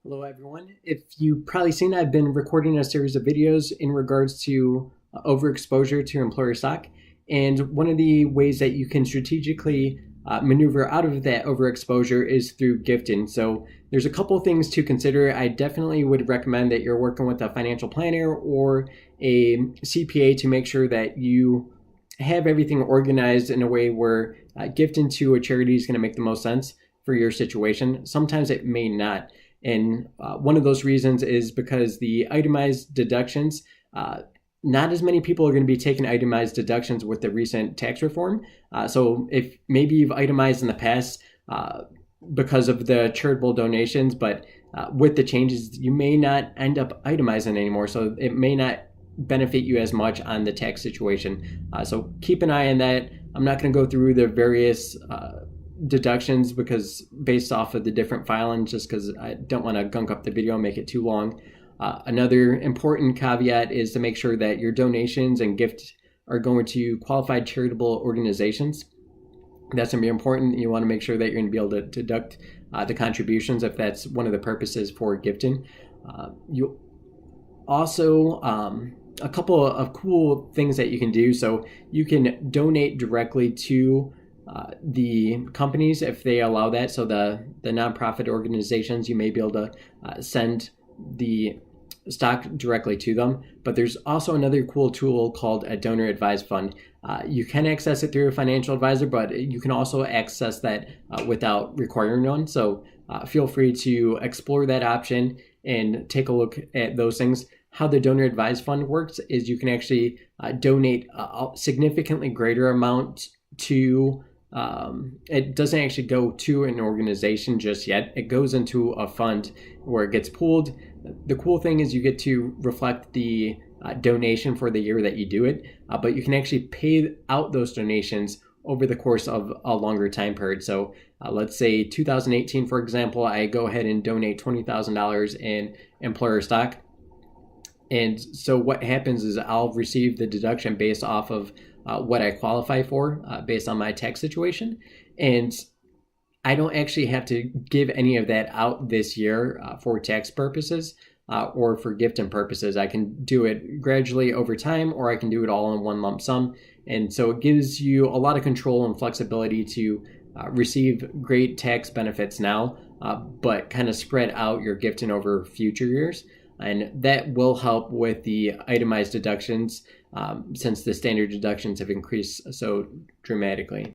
Hello, everyone. If you've probably seen, I've been recording a series of videos in regards to overexposure to employer stock. And one of the ways that you can strategically maneuver out of that overexposure is through gifting. So there's a couple things to consider. I definitely would recommend that you're working with a financial planner or a CPA to make sure that you have everything organized in a way where gifting to a charity is going to make the most sense for your situation. Sometimes it may not. And one of those reasons is because the itemized deductions, not as many people are going to be taking itemized deductions with the recent tax reform. So if maybe you've itemized in the past because of the charitable donations, but with the changes, you may not end up itemizing anymore. So it may not benefit you as much on the tax situation. So keep an eye on that. I'm not going to go through the various deductions because based off of the different filings, just because I don't want to gunk up the video and make it too long. Another important caveat is to make sure that your donations and gifts are going to qualified charitable organizations. That's going to be important. You want to make sure that you're going to be able to deduct the contributions if that's one of the purposes for gifting. You also a couple of cool things that you can do. So you can donate directly to the companies if they allow that. So the nonprofit organizations, you may be able to send the stock directly to them. But there's also another cool tool called a donor-advised fund. You can access it through a financial advisor, but you can also access that without requiring one. So feel free to explore that option and take a look at those things. How the donor advised fund works is you can actually donate a significantly greater amount to it doesn't actually go to an organization just yet. It goes into a fund where it gets pooled. The cool thing is you get to reflect the donation for the year that you do it, but you can actually pay out those donations over the course of a longer time period. So let's say 2018, for example, I go ahead and donate $20,000 in employer stock. And so what happens is I'll receive the deduction based off of what I qualify for based on my tax situation. And I don't actually have to give any of that out this year for tax purposes or for gifting purposes. I can do it gradually over time, or I can do it all in one lump sum. And so it gives you a lot of control and flexibility to receive great tax benefits now, but kind of spread out your gifting over future years. And that will help with the itemized deductions since the standard deductions have increased so dramatically.